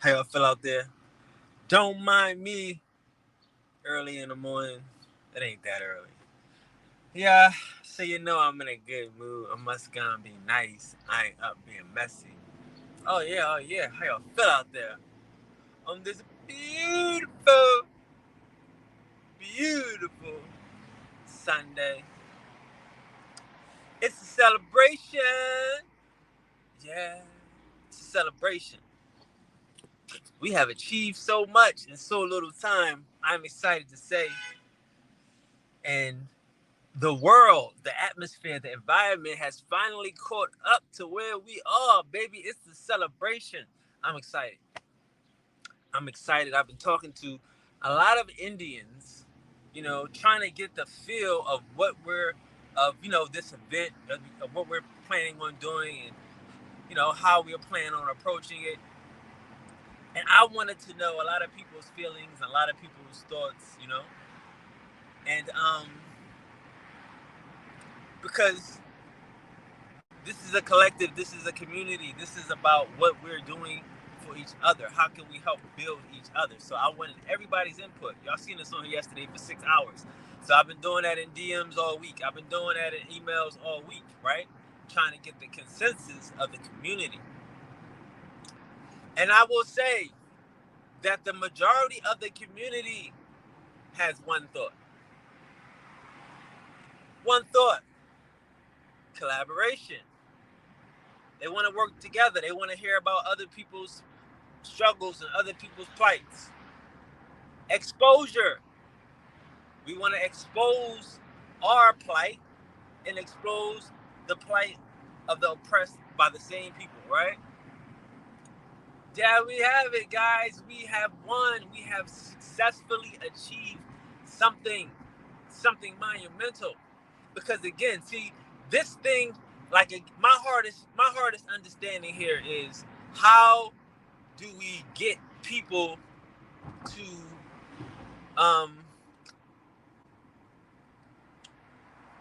How y'all feel out there? Don't mind me early in the morning. It ain't that early. Yeah, so you know I'm in a good mood. I must gonna be nice. I ain't up being messy. Oh yeah. How y'all feel out there? On this beautiful, beautiful Sunday. It's a celebration. Yeah, it's a celebration. We have achieved so much in so little time. I'm excited to say. And the world, the atmosphere, the environment has finally caught up to where we are, baby. It's the celebration. I'm excited. I'm excited. I've been talking to a lot of Indians, trying to get the feel of this event, of what we're planning on doing, and how we're planning on approaching it. And I wanted to know a lot of people's feelings, a lot of people's thoughts, and because this is a collective, this is a community, this is about what we're doing for each other. How can we help build each other? So I wanted everybody's input. Y'all seen this on here yesterday for 6 hours. So I've been doing that in DMs all week. I've been doing that in emails all week, right? Trying to get the consensus of the community. And I will say that the majority of the community has one thought. One thought: collaboration. They want to work together. They want to hear about other people's struggles and other people's plights. Exposure. We want to expose our plight and expose the plight of the oppressed by the same people, right? Yeah, we have it, guys. We have won. We have successfully achieved something, something monumental. Because again, see, this thing, like my hardest understanding here is how do we get people um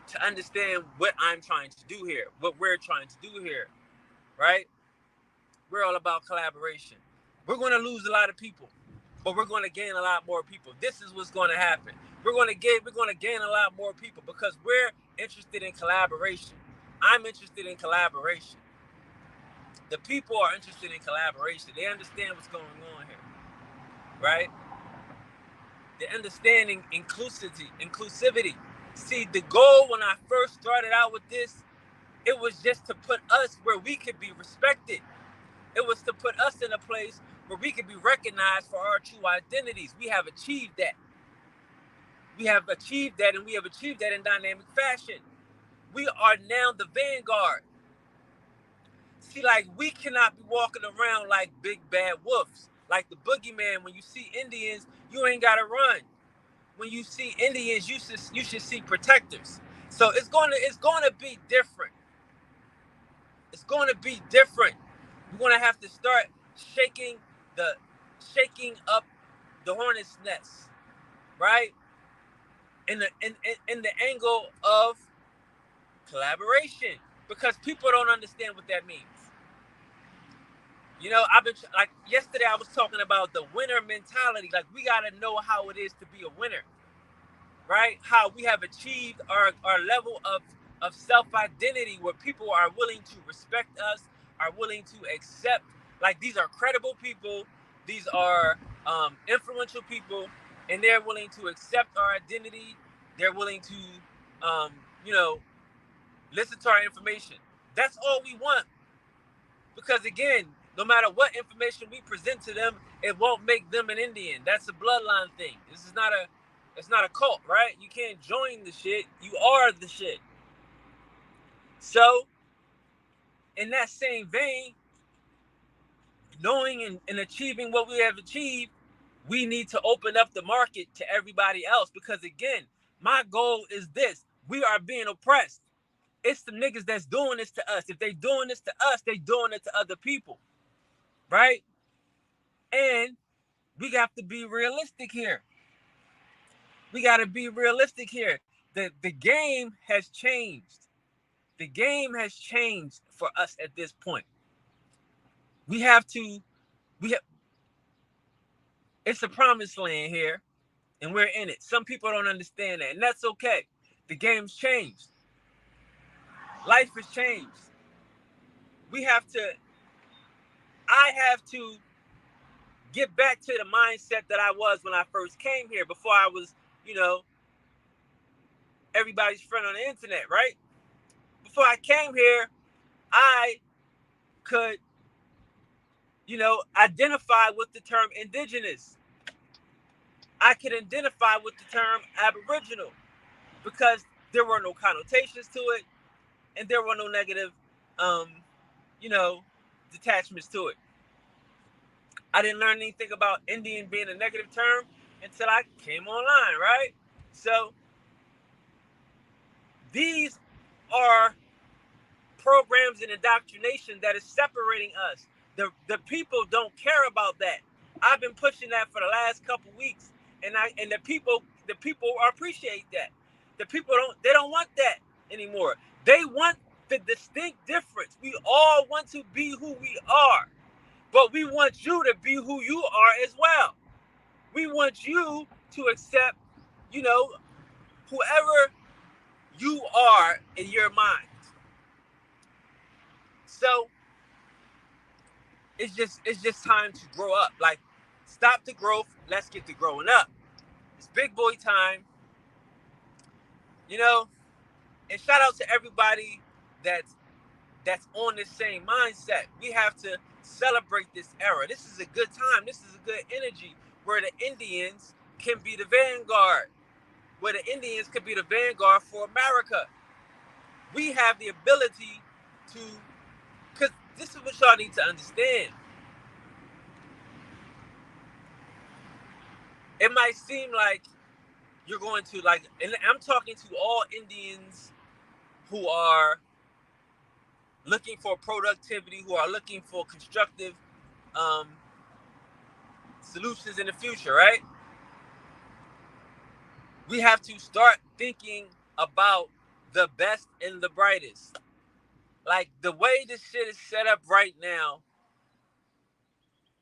to understand what I'm trying to do here, what we're trying to do here, right? We're all about collaboration. We're going to lose a lot of people, but we're going to gain a lot more people. This is what's going to happen. We're going to gain a lot more people because we're interested in collaboration. I'm interested in collaboration. The people are interested in collaboration. They understand what's going on here, right? They're understanding inclusivity. See, the goal when I first started out with this, it was just to put us where we could be respected. It was to put us in a place where we could be recognized for our true identities. We have achieved that. We have achieved that, and we have achieved that in dynamic fashion. We are now the vanguard. See, like, we cannot be walking around like big bad wolves. Like the boogeyman, when you see Indians, you ain't got to run. When you see Indians, you should see protectors. So it's gonna be different. It's gonna be different. We're gonna have to start shaking the shaking up the hornet's nest, right? In the angle of collaboration, because people don't understand what that means. I've been like yesterday. I was talking about the winner mentality. Like, we gotta know how it is to be a winner, right? How we have achieved our level of self identity, where people are willing to respect us, are willing to accept. Like, these are credible people, these are influential people, and they're willing to accept our identity. They're willing to, you know, listen to our information. That's all we want. Because again, no matter what information we present to them, it won't make them an Indian. That's a bloodline thing. It's not a cult, right? You can't join the shit. You are the shit. So, in that same vein, knowing and achieving what we have achieved, we need to open up the market to everybody else. Because again, my goal is this: we are being oppressed. It's the niggas that's doing this to us. If they doing this to us, they doing it to other people, right? And we have to be realistic here. We got to be realistic here. The game has changed. The game has changed for us at this point. We have to we have It's a promised land here, and we're in it. Some people don't understand that, and that's okay. The game's changed. Life has changed. We have to, I have to get back to the mindset that I was when I first came here, before I was, you know, everybody's friend on the internet, right? Before I came here, I could, identify with the term indigenous. I could identify with the term aboriginal because there were no connotations to it and there were no negative, um, you know, detachments to it. I didn't learn anything about Indian being a negative term until I came online, right? So these are programs and indoctrination that is separating us. The people don't care about that. I've been pushing that for the last couple weeks, and the people appreciate that. The people don't want that anymore. They want the distinct difference. We all want to be who we are, but we want you to be who you are as well. We want you to accept, whoever you are in your mind. So it's just time to grow up. Like, stop the growth. Let's get to growing up. It's big boy time. And shout out to everybody that's on the same mindset. We have to celebrate this era. This is a good time. This is a good energy where the Indians can be the vanguard. Where the Indians could be the vanguard for America. We have the ability to, because this is what y'all need to understand. It might seem like you're going to, like, and I'm talking to all Indians who are looking for productivity, who are looking for constructive solutions in the future, right? We have to start thinking about the best and the brightest. Like, the way this shit is set up right now,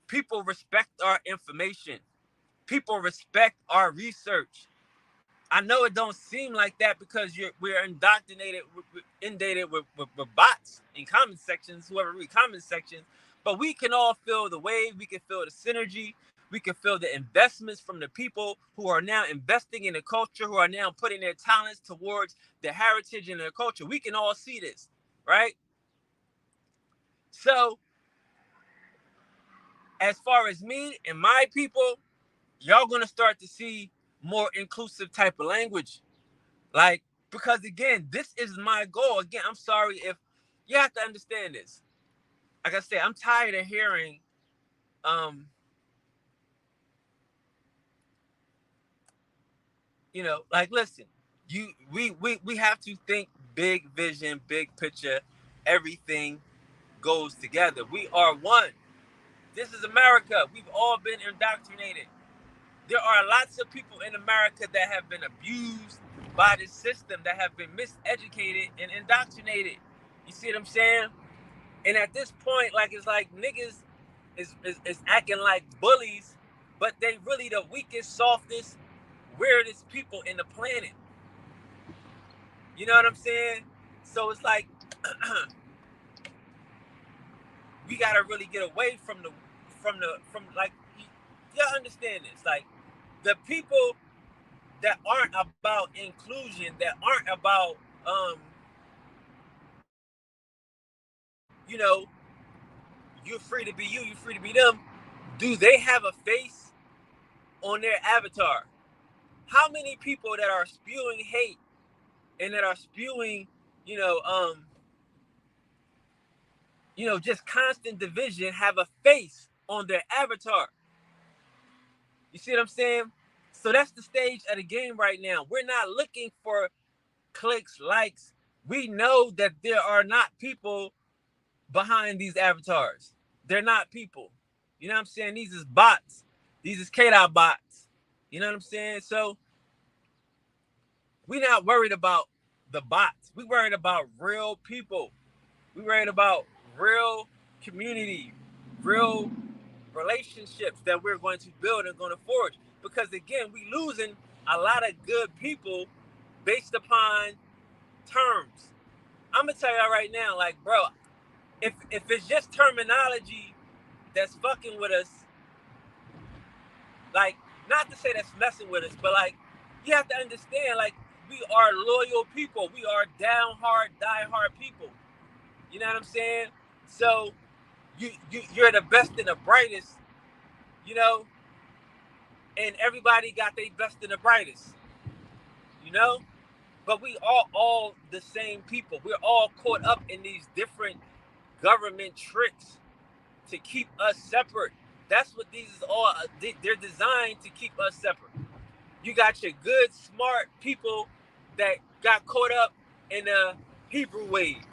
people respect our information. People respect our research. I know it don't seem like that because we're indoctrinated, inundated with bots in comment sections, whoever read comment sections. But we can all feel the wave. We can feel the synergy. We can feel the investments from the people who are now investing in the culture, who are now putting their talents towards the heritage and their culture. We can all see this, right? So, as far as me and my people, y'all gonna start to see more inclusive type of language. Like, because again, this is my goal. Again, I'm sorry if you have to understand this. Like I said, I'm tired of hearing, like, listen, we have to think big vision, big picture. Everything goes together. We are one. This is America. We've all been indoctrinated. There are lots of people in America that have been abused by this system, that have been miseducated and indoctrinated. You see what I'm saying? And at this point, like, it's like niggas is acting like bullies, but they really the weakest, softest, weirdest people in the planet. You know what I'm saying? So it's like we gotta really get away from like, y'all understand this. Like, the people that aren't about inclusion, that aren't about you know, you're free to be you, you're free to be them. Do they have a face on their avatar? How many people that are spewing hate and that are spewing, you know, um, just constant division have a face on their avatar? You see what I'm saying? So that's the stage of the game right now. We're not looking for clicks, likes. We know that there are not people behind these avatars. They're not people. You know what I'm saying? These is bots. These is KDOT bots. You know what I'm saying? So we're not worried about the bots. We're worried about real people. We're worried about real community, real relationships that we're going to build and going to forge. Because again, we losing a lot of good people based upon terms. I'm gonna tell y'all right now, like, bro, if it's just terminology that's fucking with us, like, not to say that's messing with us, but like, you have to understand, like, we are loyal people. We are down hard, die hard people. You know what I'm saying? So you're the best and the brightest, you know, and everybody got their best and the brightest, you know. But we are all the same people. We're all caught up in these different government tricks to keep us separate. That's what these is all. They're designed to keep us separate. You got your good, smart people that got caught up in the Hebrew wave.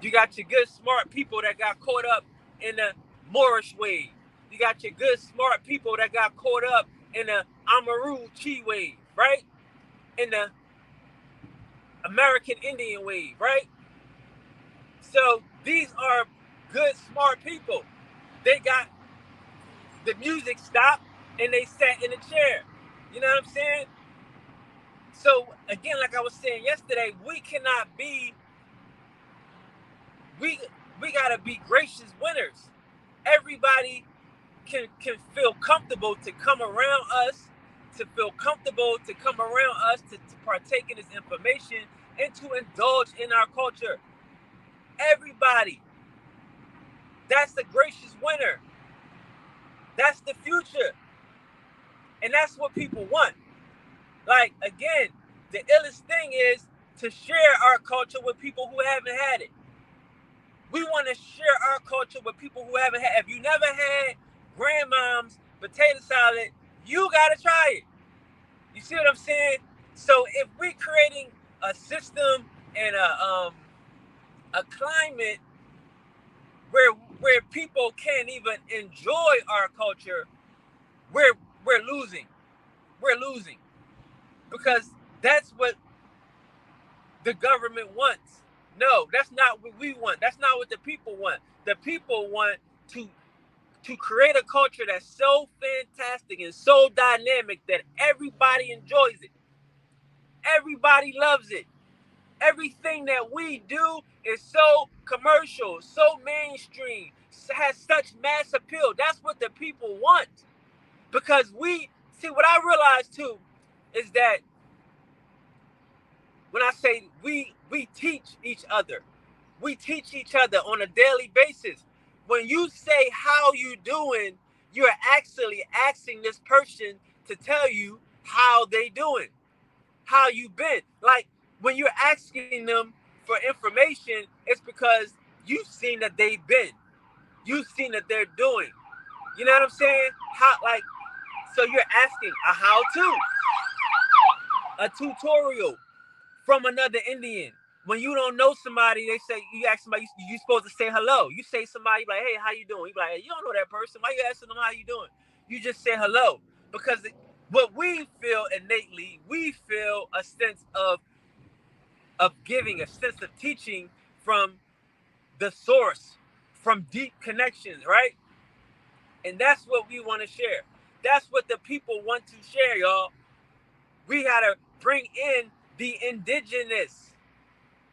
You got your good, smart people that got caught up in the Moorish wave. You got your good, smart people that got caught up in the Amaru Chi wave, right? In the American Indian wave, right? So these are good, smart people. They got the music stopped and they sat in a chair. You know what I'm saying? So again, like I was saying yesterday, we cannot be, we gotta be gracious winners. Everybody can feel comfortable to come around us, to feel comfortable to come around us, to partake in this information and to indulge in our culture. Everybody. That's the gracious winner. That's the future. And that's what people want. Like, again, the illest thing is to share our culture with people who haven't had it. We want to share our culture with people who haven't had it. If you never had grandmom's potato salad, you got to try it. You see what I'm saying? So if we're creating a system and a climate where people can't even enjoy our culture, we're losing. We're losing. Because that's what the government wants. No, that's not what we want. That's not what the people want. The people want to create a culture that's so fantastic and so dynamic that everybody enjoys it. Everybody loves it. Everything that we do is so commercial, so mainstream, has such mass appeal. That's what the people want. Because we see, what I realize too is that when I say we teach each other. We teach each other on a daily basis. When you say how you doing, you're actually asking this person to tell you how they doing, how you been. Like, when you're asking them for information, it's because you've seen that they've been. You've seen that they're doing. You know what I'm saying? How, like, so you're asking a how-to, a tutorial from another Indian. When you don't know somebody, they say, you ask somebody, you supposed to say hello. You say somebody like, hey, how you doing? You be like, hey, you don't know that person. Why you asking them how you doing? You just say hello. Because what we feel innately, we feel a sense of giving, a sense of teaching from the source, from deep connections, right? And that's what we want to share. That's what the people want to share, y'all. We got to bring in the indigenous.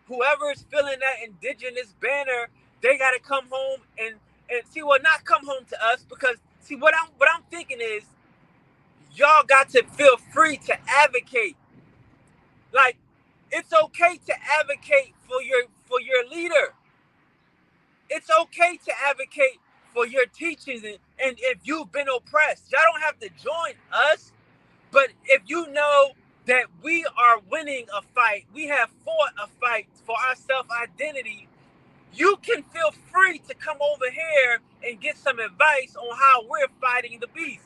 Whoever is feeling that indigenous banner, they got to come home and see, well, not come home to us, because see, what I'm thinking is, y'all got to feel free to advocate. Like, it's okay to advocate for your leader. It's okay to advocate for your teachings, and if you've been oppressed, y'all don't have to join us. But if you know that we are winning a fight, we have fought a fight for our self-identity, you can feel free to come over here and get some advice on how we're fighting the beast.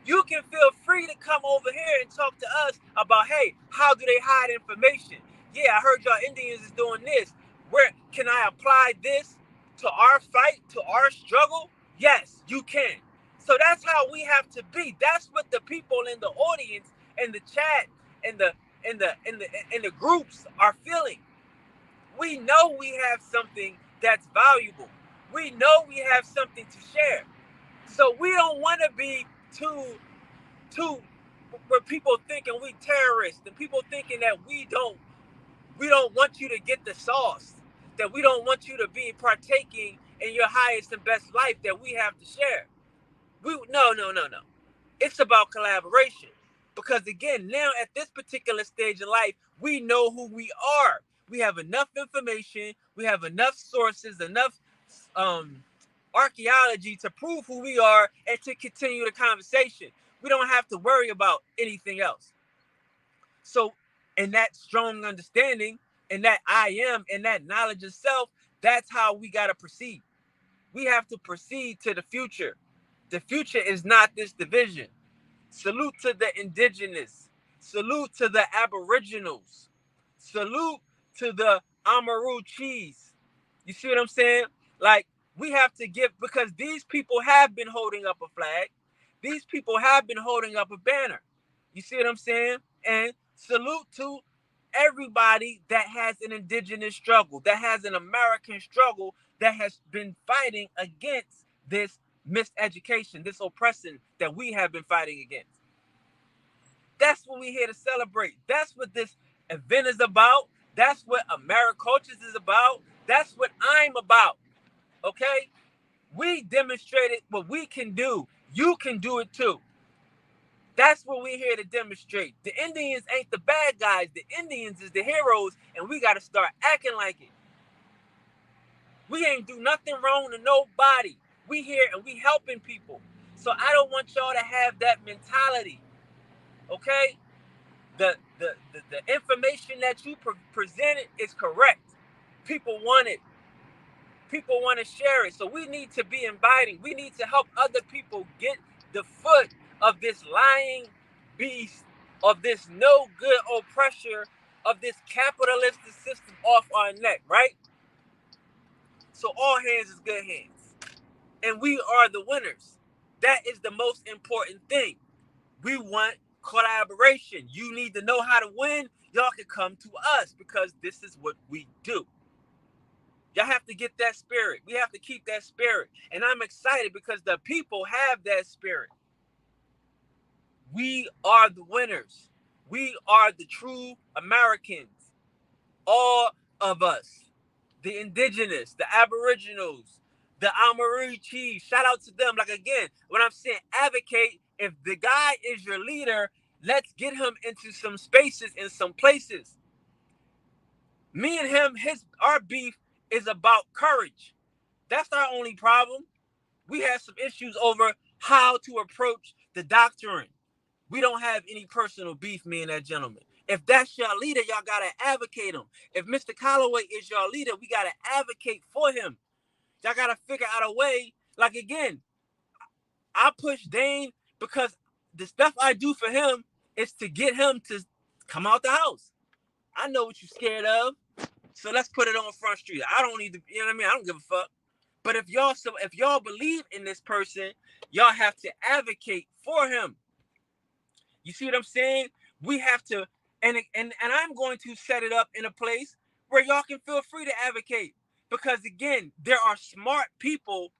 You can feel free to come over here and talk to us about, hey, how do they hide information? Yeah, I heard y'all Indians is doing this. Where can I apply this to our fight, to our struggle? Yes, you can. So that's how we have to be. That's what the people in the audience, in the chat, in the groups are feeling. We know we have something that's valuable. We know we have something to share. So we don't want to be too where people thinking we terrorists and people thinking that we don't want you to get the sauce, that we don't want you to be partaking in your highest and best life that we have to share. No. It's about collaboration. Because again, now at this particular stage of life, we know who we are. We have enough information, we have enough sources, enough um, archaeology to prove who we are and to continue the conversation. We don't have to worry about anything else. So, in that strong understanding, and that I am, and that knowledge of self, that's how we got to proceed. We have to proceed to the future. The future is not this division. Salute to the indigenous. Salute to the aboriginals. Salute to the Amaru cheese. You see what I'm saying? Like, we have to give, because these people have been holding up a flag. These people have been holding up a banner. You see what I'm saying? And salute to everybody that has an indigenous struggle, that has an American struggle, that has been fighting against this miseducation, this oppression that we have been fighting against. That's what we're here to celebrate. That's what this event is about. That's what AmeriCultures is about. That's what I'm about. Okay? We demonstrated what we can do. You can do it too. That's what we're here to demonstrate. The Indians ain't the bad guys. The Indians is the heroes, and we got to start acting like it. We ain't do nothing wrong to nobody. We here and we helping people. So I don't want y'all to have that mentality. Okay? The information that you presented is correct. People want it. People want to share it. So we need to be inviting. We need to help other people get the foot of this lying beast, of this no good oppressor, of this capitalistic system off our neck, right? So all hands is good hands. And we are the winners. That is the most important thing. We want collaboration. You need to know how to win. Y'all can come to us because this is what we do. Y'all have to get that spirit. We have to keep that spirit. And I'm excited because the people have that spirit. We are the winners. We are the true Americans. All of us. The indigenous, the aboriginals, the Amaru chiefs. Shout out to them. Like, again, when I'm saying advocate, if the guy is your leader, let's get him into some spaces in some places. Me and him, our beef is about courage. That's our only problem. We have some issues over how to approach the doctrine. We don't have any personal beef, me and that gentleman. If that's your leader, y'all got to advocate him. If Mr. Calloway is your leader, we got to advocate for him. Y'all got to figure out a way. Like, again, I push Dane because the stuff I do for him is to get him to come out the house. I know what you're scared of. So let's put it on Front Street. I don't need to, you know what I mean? I don't give a fuck. But if y'all believe in this person, y'all have to advocate for him. You see what I'm saying? We have to, and I'm going to set it up in a place where y'all can feel free to advocate. Because again, there are smart people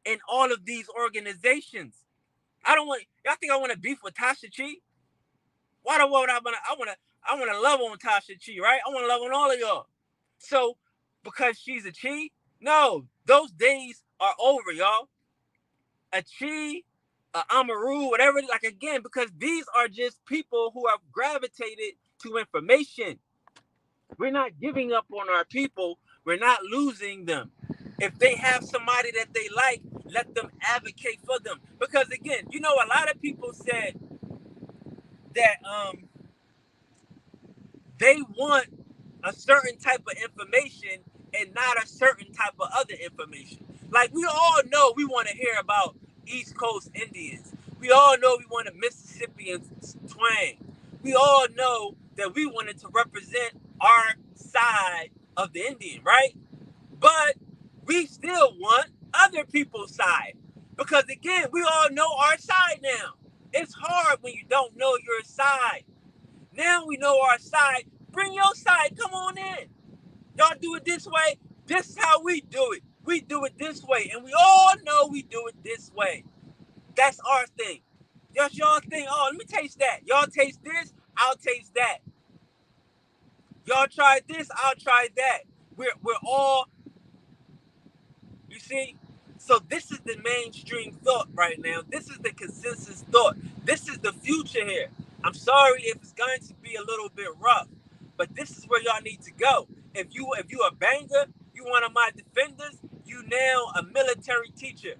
in all of these organizations. Y'all think I want to beef with Tasha Chi? Why do I want to love on Tasha Chi, right? I want to love on all of y'all. So, because she's a Chi? No, those days are over, y'all. A Chi, a Amaru, whatever, like, again, because these are just people who have gravitated to information. We're not giving up on our people. We're not losing them. If they have somebody that they like, let them advocate for them. Because again, you know, a lot of people said that they want a certain type of information and not a certain type of other information. Like, we all know we want to hear about East Coast Indians. We all know we want a Mississippian twang. We all know that we wanted to represent our side of the Indian, right? But we still want other people's side. Because again, we all know our side now. It's hard when you don't know your side. Now we know our side. Bring your side. Come on in. Y'all do it this way. This is how we do it. We do it this way, and we all know we do it this way. That's our thing. That's y'all thing. Oh, let me taste that. Y'all taste this, I'll taste that. Y'all try this, I'll try that. We're all, you see? So this is the mainstream thought right now. This is the consensus thought. This is the future here. I'm sorry if it's going to be a little bit rough, but this is where y'all need to go. If you a banger, you one of my defenders, you now a military teacher.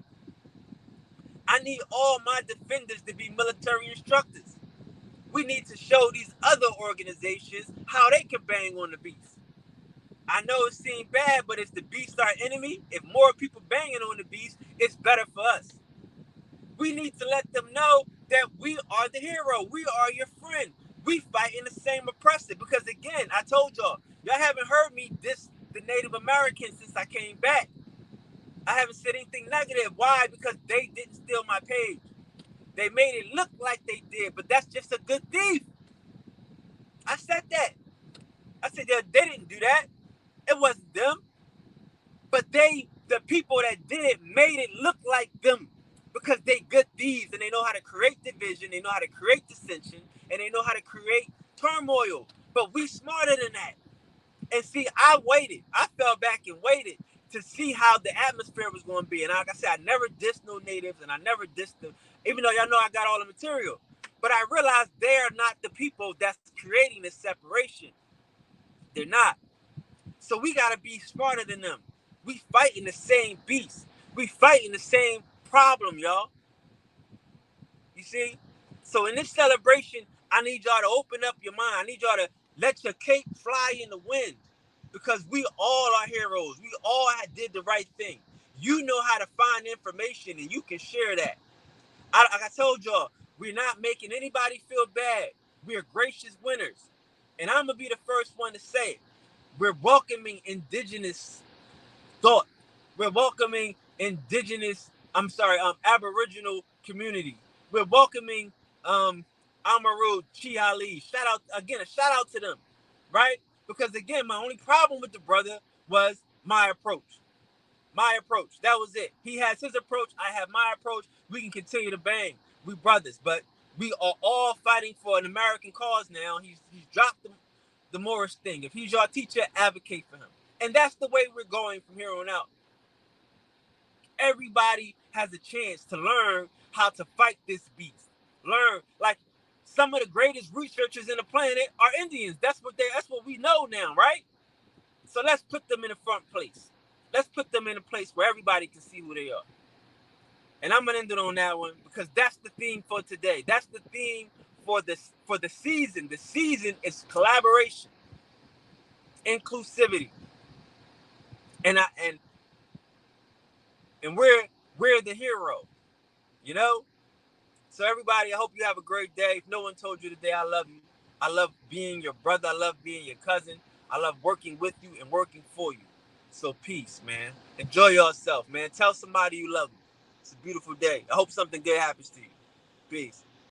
I need all my defenders to be military instructors. We need to show these other organizations how they can bang on the beast. I know it seems bad, but it's the beast our enemy. If more people banging on the beast, it's better for us. We need to let them know that we are the hero. We are your friend. We fighting the same oppressor. Because again, I told y'all haven't heard me diss the Native Americans since I came back. I haven't said anything negative. Why? Because they didn't steal my page. They made it look like they did, but that's just a good thief. I said that. I said that they didn't do that. It wasn't them. But the people that did it made it look like them because they good thieves and they know how to create division, they know how to create dissension, and they know how to create turmoil. But we smarter than that. And see, I waited. I fell back and waited to see how the atmosphere was going to be. And like I said, I never dissed no natives and I never dissed them, even though y'all know I got all the material. But I realized they're not the people that's creating this separation. They're not. So we got to be smarter than them. We fighting the same beast. We fighting the same problem, y'all. You see? So in this celebration, I need y'all to open up your mind. I need y'all to let your cape fly in the wind because we all are heroes. We all did the right thing. You know how to find information and you can share that. Like I told y'all, we're not making anybody feel bad. We're gracious winners. And I'm going to be the first one to say it. We're welcoming indigenous thought. We're welcoming Aboriginal community. We're welcoming Amaru Chiali. A shout out to them, right? Because again, my only problem with the brother was my approach. That was it. He has his approach. I have my approach. We can continue to bang. We brothers, but we are all fighting for an American cause now. He's dropped the Morris thing. If he's your teacher, advocate for him. And that's the way we're going from here on out. Everybody has a chance to learn how to fight this beast. Learn, like some of the greatest researchers in the planet are Indians. That's what we know now, right? So let's put them in the front place. Let's put them in a place where everybody can see who they are. And I'm gonna end it on that one because that's the theme for today. That's the theme for the season. The season is collaboration, inclusivity, and we're the hero, you know. So everybody, I hope you have a great day. If no one told you today, I love you. I love being your brother. I love being your cousin. I love working with you and working for you. So peace, man. Enjoy yourself, man. Tell somebody you love them. It's a beautiful day. I hope something good happens to you. Peace.